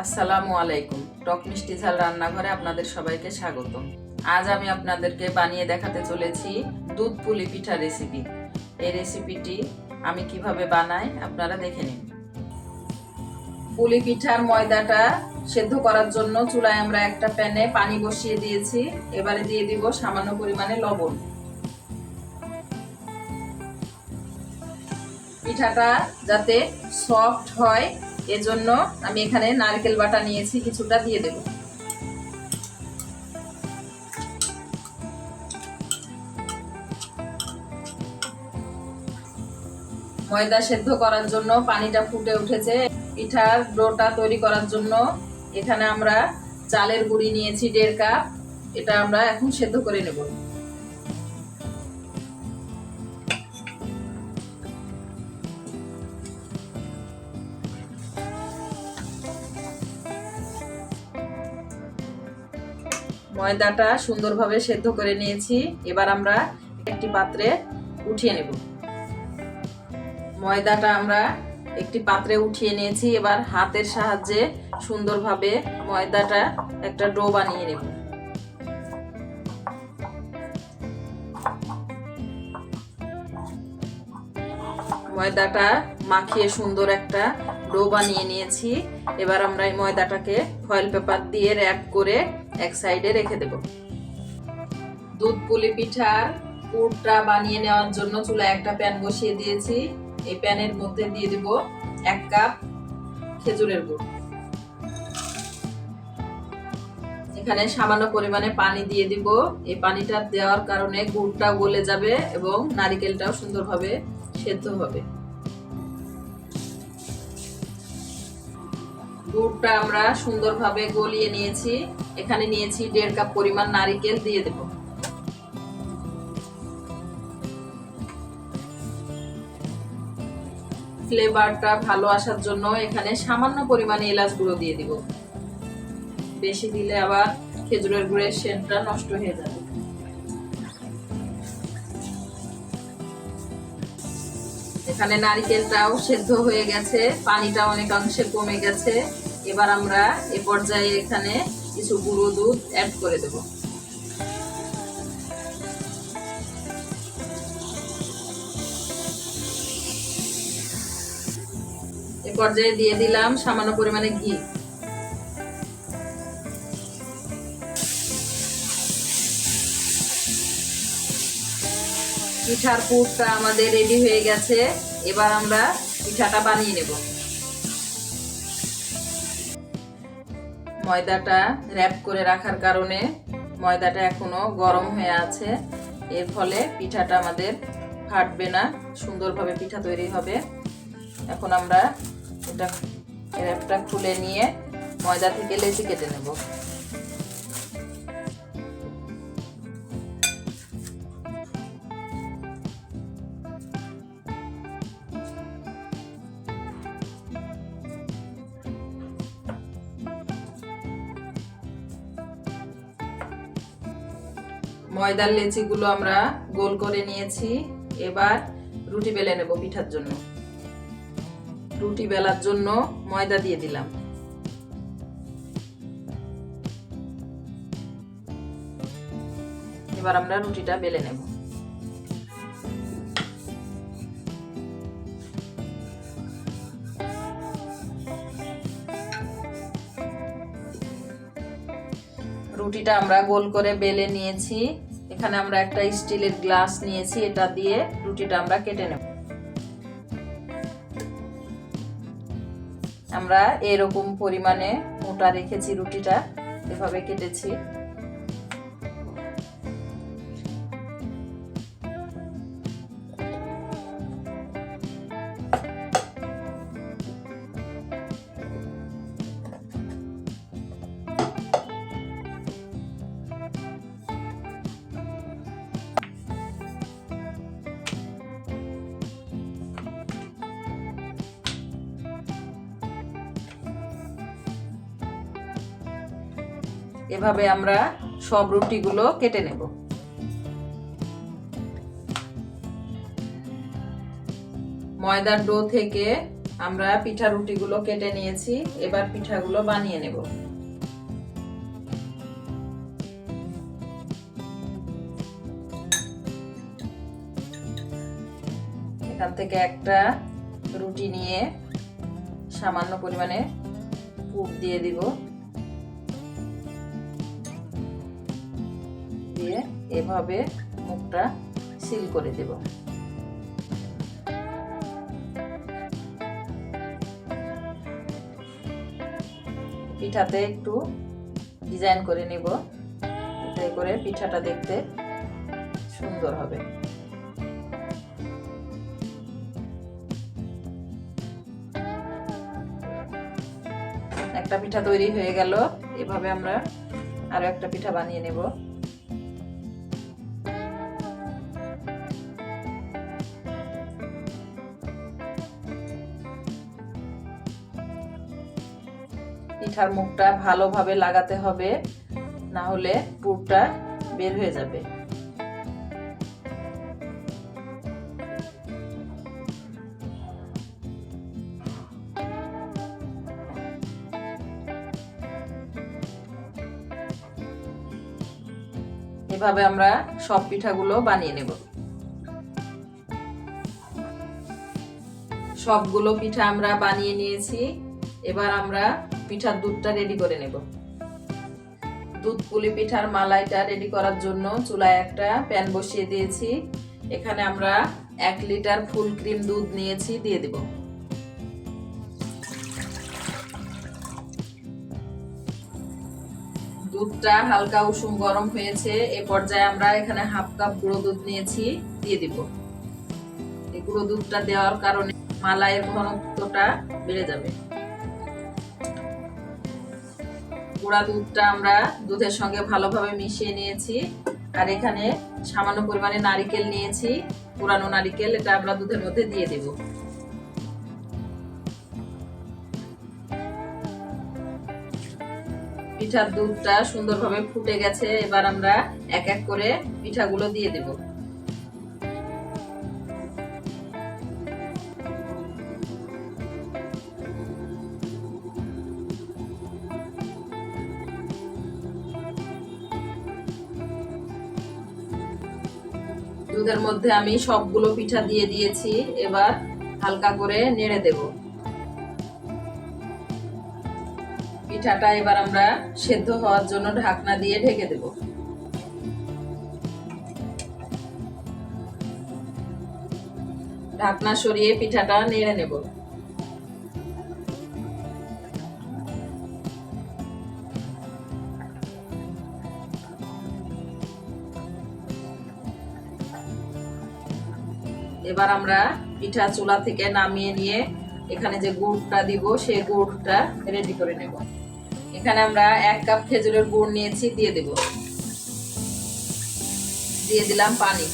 আসসালামু আলাইকুম। টক মিষ্টি ঝাল রান্নাঘরে আপনাদের সবাইকে স্বাগত। আজ আমি আপনাদেরকে বানিয়ে দেখাতে চলেছি দুধ পুলি পিঠা রেসিপি। এই রেসিপিটি আমি কিভাবে বানাই আপনারা দেখে নিন। পুলি পিঠার ময়দাটা সেদ্ধ করার জন্য চুলায় আমরা একটা প্যানে পানি বসিয়ে দিয়েছি। এবারে দিয়ে দিব সামান্য পরিমাণে লবণ। পিঠাটা যাতে সফট হয় এজন্য আমি এখানে নারকেল বাটা নিয়েছি, কিছুটা দিয়ে দেব। ময়দা সেদ্ধ করার জন্য পানিটা ফুটে উঠেছে। পিঠার ডোটা তৈরি করার জন্য এখানে আমরা চালের গুঁড়ি নিয়েছি 1.5 কাপ। এটা আমরা এখন সেদ্ধ করে নেব। ময়দাটা সুন্দরভাবে সেদ্ধ করে নিয়েছি। এবার আমরা একটি পাত্রে উঠিয়ে নেব। ময়দাটা আমরা একটি পাত্রে উঠিয়ে নিয়েছি। এবার হাতের সাহায্যে সুন্দরভাবে ময়দাটা একটা ডো বানিয়ে নেব। ময়দাটা মাখিয়ে সুন্দর একটা ডো বানিয়ে নিয়েছি। এবার আমরা এই ময়দাটাকে ফয়েল পেপার দিয়ে র‍্যাপ করে এক সাইডে রেখে দেব। দুধ পুলি পিঠার পুরটা বানিয়ে নেওয়ার জন্য চুলায় একটা প্যান বসিয়ে দিয়েছি। এই প্যানের মধ্যে দিয়ে দেব 1 কাপ খেজুরের গুড়। এখানে সামান্য পরিমাণে পানি দিয়ে দিব। এই পানিটা দেওয়ার কারণে গুড়টা গলে যাবে এবং নারকেলটাও সুন্দরভাবে সেদ্ধ হবে। গুড়টা আমরা সুন্দরভাবে গলিয়ে নিয়েছি। এখানে নিয়েছি 1.5 কাপ পরিমাণ নারকেল দিয়ে দেব। ফ্লেভারটা ভালো আসার জন্য এখানে সামান্য পরিমাণে এলাচ গুঁড়ো দিয়ে দিব। বেশি দিলে আবার খেজুরের গুড়ের সেন্টটা নষ্ট হয়ে যাবে। এখানে নারকেলটাও সেদ্ধ হয়ে গেছে, পানিটা অনেকাংশে কমে গেছে। এবার আমরা এই পর্যায়ে এখানে কিছু গুঁড়ো দুধ অ্যাড করে দেব। এই পর্যায়ে দিয়ে দিলাম সামান্য পরিমাণে ঘি। পিঠার পুরটা আমাদের রেডি হয়ে গেছে। এবার আমরা পিঠাটা বানিয়ে নেব। ময়দাটা র‍্যাপ করে রাখার কারণে ময়দাটা এখনো গরম হয়ে আছে। এর ফলে পিঠাটা আমাদের ফাটবে না, সুন্দরভাবে পিঠা তৈরি হবে। এখন আমরা এটা র‍্যাপটা খুলে নিয়ে ময়দা থেকে লেচি কেটে নেব। ময়দার লেচিগুলো আমরা গোল করে নিয়েছি। এবার রুটি বেলে নেব পিঠার জন্য। রুটি বেলার জন্য ময়দা দিয়ে দিলাম। এবার আমরা রুটিটা বেলে নেব। রুটিটা আমরা গোল করে বেলে নিয়েছি। এখানে আমরা একটা স্টিলের গ্লাস নিয়েছি, এটা দিয়ে রুটিটা আমরা কেটে নেব। আমরা এরকম পরিমাণে মোটা রেখেছি, রুটিটা এভাবে কেটেছি। এভাবে আমরা সব রুটিগুলো কেটে নেব। ময়দার ডো থেকে আমরা পিঠা রুটিগুলো কেটে নিয়েছি, এবার পিঠাগুলো বানিয়ে নেব। এখান থেকে একটা রুটি নিয়ে সামান্য পরিমাণে পুর দিয়ে দিব, দিয়ে এভাবে মুখটা সিল করে দেব। পিঠাতে একটু ডিজাইন করে নিব, এতে করে পিঠাটা দেখতে সুন্দর হবে। একটা পিঠা তৈরি হয়ে গেল, এভাবে আমরা আরো একটা পিঠা বানিয়ে নেব। পিঠার মুখটা ভালোভাবে লাগাতে হবে, না হলে পুরটা বের হয়ে যাবে। এভাবে আমরা সব পিঠাগুলো বানিয়ে নেব। সবগুলো পিঠা আমরা বানিয়ে নিয়েছি, এবার আমরা পিঠার দুধটা রেডি করে নেব। দুধ পুলি পিঠার মালাইটা রেডি করার জন্য চুলায় একটা প্যান বসিয়ে দিয়েছি। এখানে আমরা 1 লিটার ফুল ক্রিম দুধ নিয়েছি, দিয়ে দেব। দুধটা হালকা উষুম গরম হয়েছে, এই পর্যায়ে আমরা এখানে 1/2 কাপ গুঁড়ো দুধ নিয়েছি, দিয়ে দিব। এই গুঁড়ো দুধটা দেওয়ার কারণে মালাইয়ের ঘনত্বটা বেড়ে যাবে। গুঁড়া দুধটা আমরা দুধের সঙ্গে ভালোভাবে মিশিয়ে নিয়েছি, আর এখানে সামান্য পরিমাণে নারকেল নিয়েছি, পুরানো নারকেল, এটা আমরা দুধের মধ্যে দিয়ে দেব। পিঠার দুধটা সুন্দরভাবে ফুটে গেছে, এবার আমরা এক এক করে পিঠাগুলো দিয়ে দেব। দুধের মধ্যে আমি সবগুলো পিঠা দিয়ে দিয়েছি, এবার হালকা করে নেড়ে দেব। পিঠাটা এবার আমরা সেদ্ধ হওয়ার জন্য ঢাকনা দিয়ে ঢেকে দেব। ঢাকনা সরিয়ে পিঠাটা নেড়ে নেব। এবার আমরা পিঠা চুলা থেকে নামিয়ে নিয়ে এখানে যে গুড়টা দিব সেই গুড়টা রেডি করে নেব। এখানে আমরা 1 কাপ খেজুরের গুড় নিয়েছি, দিয়ে দেব। দিয়ে দিলাম পানি।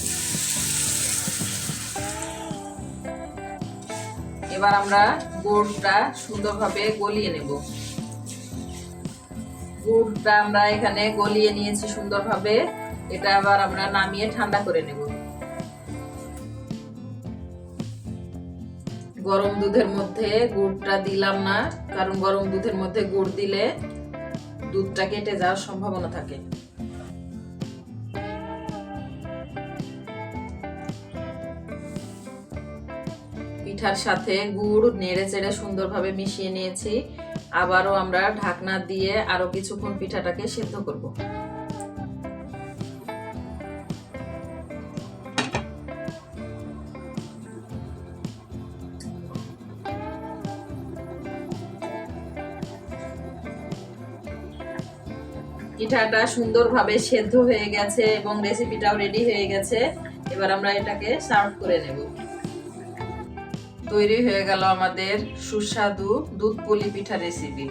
এবার আমরা গুড়টা সুন্দরভাবে গলিয়ে নেব। গুড়টা আমরা এখানে গলিয়ে নিয়েছি সুন্দরভাবে, এটা আবার আমরা নামিয়ে ঠান্ডা করে নেব। গরম দুধের মধ্যে গুড়টা দিলাম না, কারণ গরম দুধের মধ্যে গুড় দিলে দুধটা কেটে যাওয়ার সম্ভাবনা থাকে। পিঠার সাথে গুড় নেড়ে চেড়ে সুন্দরভাবে মিশিয়ে নিয়েছি। আবারও আমরা ঢাকনা দিয়ে আরো কিছুক্ষণ পিঠাটাকে সেদ্ধ করব। পিঠাটা সুন্দরভাবে সেদ্ধ হয়ে গেছে এবং রেসিপিটাও রেডি হয়ে গেছে। এবার আমরা এটাকে সার্ভ করে নেব। তৈরি হয়ে গেল আমাদের সুস্বাদু দুধ পুলি পিঠা রেসিপি।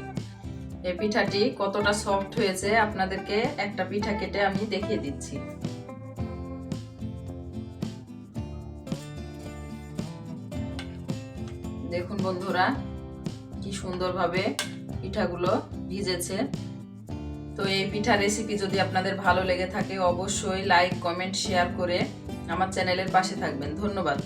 এই পিঠাটি কতটা সফট হয়েছে আপনাদেরকে একটা পিঠা কেটে আমি দেখিয়ে দিচ্ছি। দেখুন বন্ধুরা, কি সুন্দরভাবে পিঠাগুলো ভিজেছে। তো এই পিঠা রেসিপি যদি আপনাদের ভালো লেগে থাকে অবশ্যই লাইক, কমেন্ট, শেয়ার করে আমার চ্যানেলের পাশে থাকবেন। ধন্যবাদ।